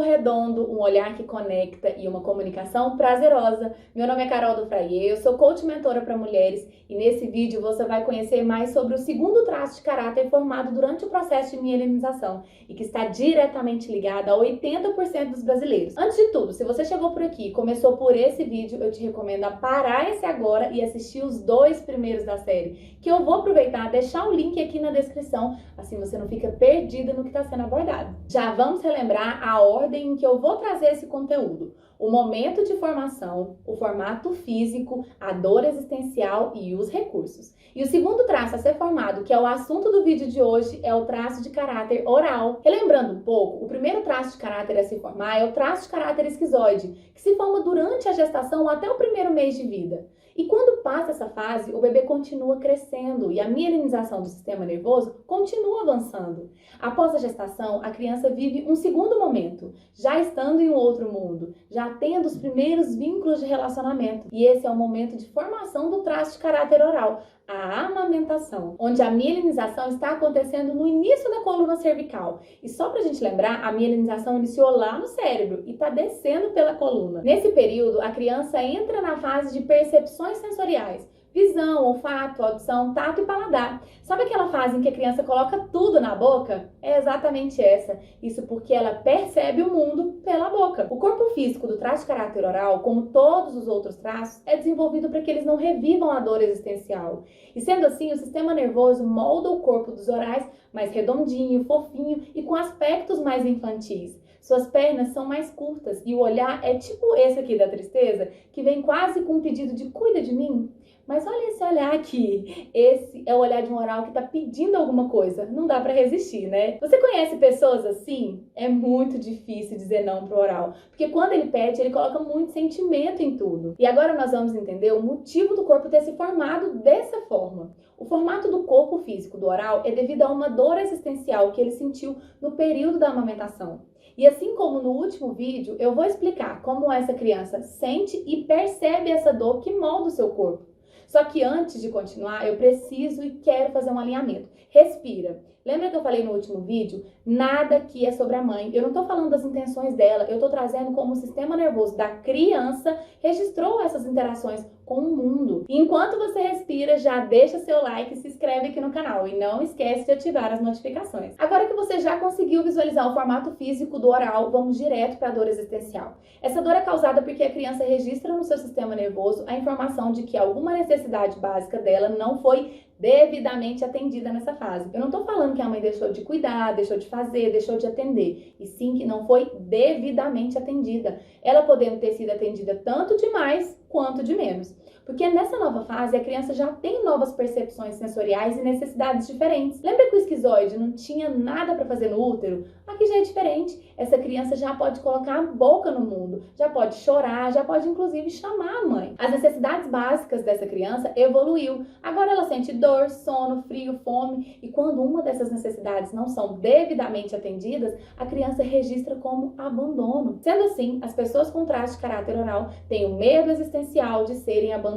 redondo, um olhar que conecta e uma comunicação prazerosa. Meu nome é Carol do Fraiê, eu sou coach mentora para mulheres e nesse vídeo você vai conhecer mais sobre o segundo traço de caráter formado durante o processo de mielinização e que está diretamente ligado a 80% dos brasileiros. Antes de tudo, se você chegou por aqui e começou por esse vídeo, eu te recomendo a parar esse agora e assistir os 2 primeiros da série, que eu vou aproveitar e deixar o link aqui na descrição, assim você não fica perdida no que está sendo abordado. Já vamos relembrar a ordem em que eu vou trazer esse conteúdo. O momento de formação, o formato físico, a dor existencial e os recursos. E o segundo traço a ser formado, que é o assunto do vídeo de hoje, é o traço de caráter oral. Relembrando um pouco, o primeiro traço de caráter a se formar é o traço de caráter esquizoide, que se forma durante a gestação até o primeiro mês de vida. E quando passa essa fase, o bebê continua crescendo e a mielinização do sistema nervoso continua avançando. Após a gestação, a criança vive um segundo momento, já estando em um outro mundo, já tendo os primeiros vínculos de relacionamento. E esse é o momento de formação do traço de caráter oral, a amamentação, onde a mielinização está acontecendo no início da coluna cervical. E só pra gente lembrar, a mielinização iniciou lá no cérebro e tá descendo pela coluna. Nesse período, a criança entra na fase de percepções sensoriais. Visão, olfato, audição, tato e paladar. Sabe aquela fase em que a criança coloca tudo na boca? É exatamente essa. Isso porque ela percebe o mundo pela boca. O corpo físico do traço de caráter oral, como todos os outros traços, é desenvolvido para que eles não revivam a dor existencial. E sendo assim, o sistema nervoso molda o corpo dos orais mais redondinho, fofinho e com aspectos mais infantis. Suas pernas são mais curtas e o olhar é tipo esse aqui da tristeza, que vem quase com um pedido de cuida de mim. Mas olha esse olhar aqui, esse é o olhar de um oral que tá pedindo alguma coisa, não dá pra resistir, né? Você conhece pessoas assim? É muito difícil dizer não pro oral, porque quando ele pede, ele coloca muito sentimento em tudo. E agora nós vamos entender o motivo do corpo ter se formado dessa forma. O formato do corpo físico do oral é devido a uma dor existencial que ele sentiu no período da amamentação. E assim como no último vídeo, eu vou explicar como essa criança sente e percebe essa dor que molda o seu corpo. Só que antes de continuar, eu preciso e quero fazer um alinhamento. Respira. Lembra que eu falei no último vídeo? Nada aqui é sobre a mãe. Eu não tô falando das intenções dela, eu tô trazendo como o sistema nervoso da criança registrou essas interações com o mundo. E enquanto você respira, já deixa seu like e se inscreve aqui no canal. E não esquece de ativar as notificações. Agora que você já conseguiu visualizar o formato físico do oral, vamos direto para a dor existencial. Essa dor é causada porque a criança registra no seu sistema nervoso a informação de que alguma necessidade básica dela não foi devidamente atendida nessa fase. Eu não tô falando que a mãe deixou de cuidar, deixou de fazer, deixou de atender, e sim que não foi devidamente atendida. Ela podendo ter sido atendida tanto de mais quanto de menos. Porque nessa nova fase, a criança já tem novas percepções sensoriais e necessidades diferentes. Lembra que o esquizoide não tinha nada para fazer no útero? Aqui já é diferente. Essa criança já pode colocar a boca no mundo, já pode chorar, já pode inclusive chamar a mãe. As necessidades básicas dessa criança evoluiu. Agora ela sente dor, sono, frio, fome. E quando uma dessas necessidades não são devidamente atendidas, a criança registra como abandono. Sendo assim, as pessoas com traço de caráter oral têm o medo existencial de serem abandonadas.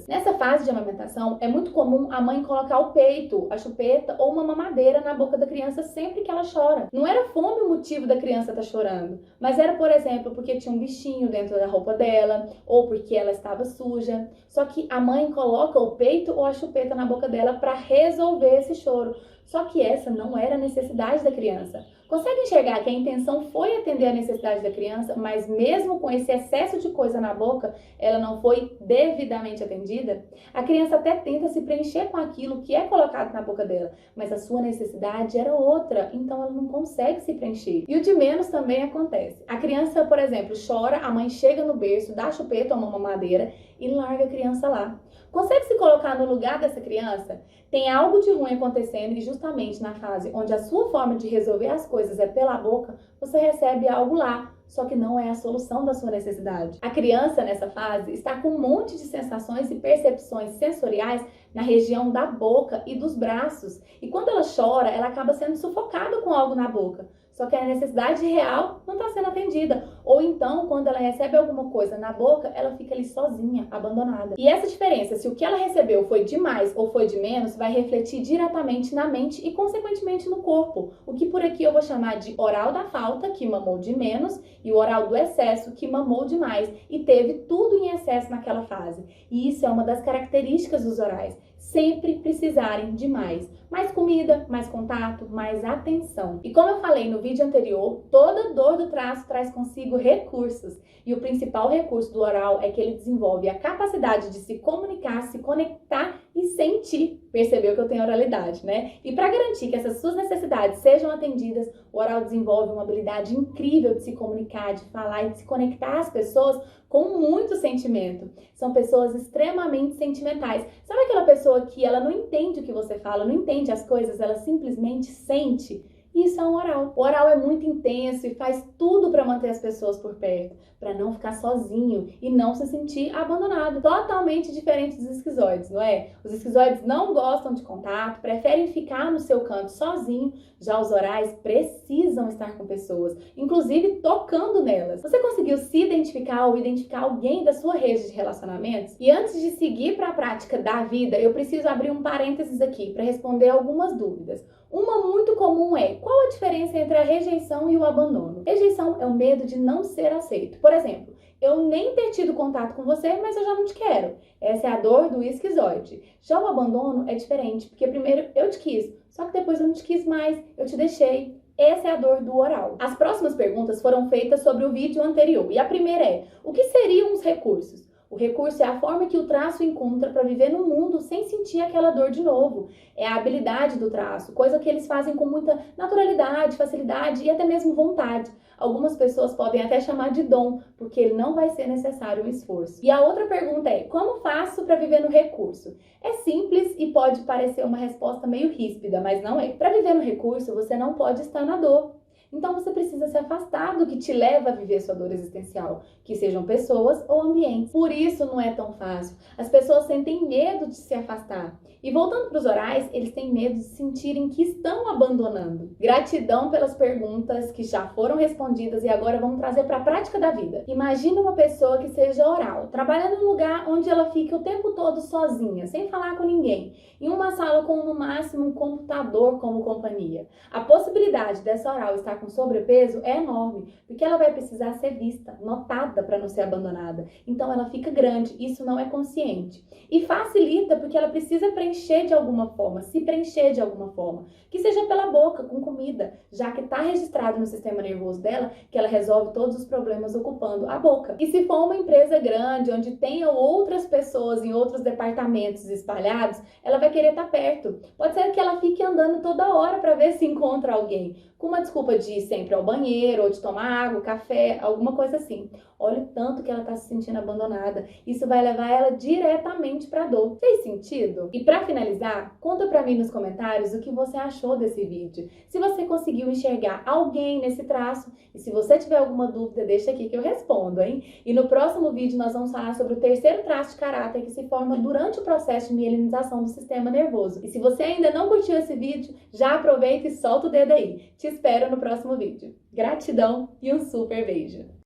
Nessa fase de amamentação, é muito comum a mãe colocar o peito, a chupeta ou uma mamadeira na boca da criança sempre que ela chora. Não era fome o motivo da criança estar chorando, mas era, por exemplo, porque tinha um bichinho dentro da roupa dela ou porque ela estava suja. Só que a mãe coloca o peito ou a chupeta na boca dela para resolver esse choro. Só que essa não era a necessidade da criança. Consegue enxergar que a intenção foi atender a necessidade da criança, mas mesmo com esse excesso de coisa na boca, ela não foi devidamente atendida? A criança até tenta se preencher com aquilo que é colocado na boca dela, mas a sua necessidade era outra, então ela não consegue se preencher. E o de menos também acontece. A criança, por exemplo, chora, a mãe chega no berço, dá a chupeta ou uma mamadeira e larga a criança lá. Consegue se colocar no lugar dessa criança? Tem algo de ruim acontecendo e justamente na fase onde a sua forma de resolver as coisas é pela boca, você recebe algo lá, só que não é a solução da sua necessidade. A criança nessa fase está com um monte de sensações e percepções sensoriais na região da boca e dos braços. E quando ela chora, ela acaba sendo sufocada com algo na boca. só que a necessidade real não está sendo atendida. Ou então, quando ela recebe alguma coisa na boca, ela fica ali sozinha, abandonada. E essa diferença, se o que ela recebeu foi de mais ou foi de menos, vai refletir diretamente na mente e, consequentemente, no corpo. O que por aqui eu vou chamar de oral da falta, que mamou de menos, e o oral do excesso, que mamou demais e teve tudo em excesso naquela fase. E isso é uma das características dos orais, sempre precisarem de mais. Mais comida, mais contato, mais atenção. E como eu falei no vídeo anterior, toda dor do traço traz consigo recursos. E o principal recurso do oral é que ele desenvolve a capacidade de se comunicar, se conectar e sentir. Percebeu que eu tenho oralidade, né? E para garantir que essas suas necessidades sejam atendidas, o oral desenvolve uma habilidade incrível de se comunicar, de falar e de se conectar às pessoas com muito sentimento. São pessoas extremamente sentimentais. Sabe aquela pessoa que ela não entende o que você fala, não entende as coisas, ela simplesmente sente? Isso é um oral. O oral é muito intenso e faz tudo para manter as pessoas por perto, para não ficar sozinho e não se sentir abandonado. Totalmente diferente dos esquizoides, não é? Os esquizoides não gostam de contato, preferem ficar no seu canto sozinho. Já os orais precisam estar com pessoas, inclusive tocando nelas. Você conseguiu se identificar ou identificar alguém da sua rede de relacionamentos? E antes de seguir para a prática da vida, eu preciso abrir um parênteses aqui para responder algumas dúvidas. Uma muito comum é: qual a diferença entre a rejeição e o abandono? Rejeição é o medo de não ser aceito. Por exemplo, eu nem ter tido contato com você, mas eu já não te quero. Essa é a dor do esquizoide. Já o abandono é diferente, porque primeiro eu te quis, só que depois eu não te quis mais, eu te deixei. Essa é a dor do oral. As próximas perguntas foram feitas sobre o vídeo anterior. E a primeira é: o que seriam os recursos? O recurso é a forma que o traço encontra para viver no mundo sem sentir aquela dor de novo. É a habilidade do traço, coisa que eles fazem com muita naturalidade, facilidade e até mesmo vontade. Algumas pessoas podem até chamar de dom, porque ele não vai ser necessário um esforço. E a outra pergunta é: como faço para viver no recurso? É simples e pode parecer uma resposta meio ríspida, mas não é. Para viver no recurso, você não pode estar na dor. Então você precisa se afastar do que te leva a viver sua dor existencial, que sejam pessoas ou ambientes. Por isso não é tão fácil. As pessoas sentem medo de se afastar. E voltando para os orais, eles têm medo de sentirem que estão abandonando. Gratidão pelas perguntas que já foram respondidas e agora vamos trazer para a prática da vida. Imagina uma pessoa que seja oral, trabalhando em um lugar onde ela fica o tempo todo sozinha, sem falar com ninguém, em uma sala com no máximo um computador como companhia. A possibilidade dessa oral estar com sobrepeso é enorme, porque ela vai precisar ser vista, notada para não ser abandonada. Então ela fica grande, isso não é consciente. E facilita porque ela precisa preencher de alguma forma, se preencher de alguma forma, que seja pela boca, com comida, já que está registrado no sistema nervoso dela que ela resolve todos os problemas ocupando a boca. E se for uma empresa grande, onde tenham outras pessoas em outros departamentos espalhados, ela vai querer estar perto. Pode ser que ela fique andando toda hora para ver se encontra alguém, com uma desculpa de ir sempre ao banheiro, ou de tomar água, café, alguma coisa assim. Olha o tanto que ela está se sentindo abandonada. Isso vai levar ela diretamente para a dor. Fez sentido? E para finalizar, conta para mim nos comentários o que você achou desse vídeo. Se você conseguiu enxergar alguém nesse traço. E se você tiver alguma dúvida, deixa aqui que eu respondo, hein? E no próximo vídeo nós vamos falar sobre o terceiro traço de caráter que se forma durante o processo de mielinização do sistema nervoso. E se você ainda não curtiu esse vídeo, já aproveita e solta o dedo aí. Te espero no próximo vídeo. Gratidão e um super beijo!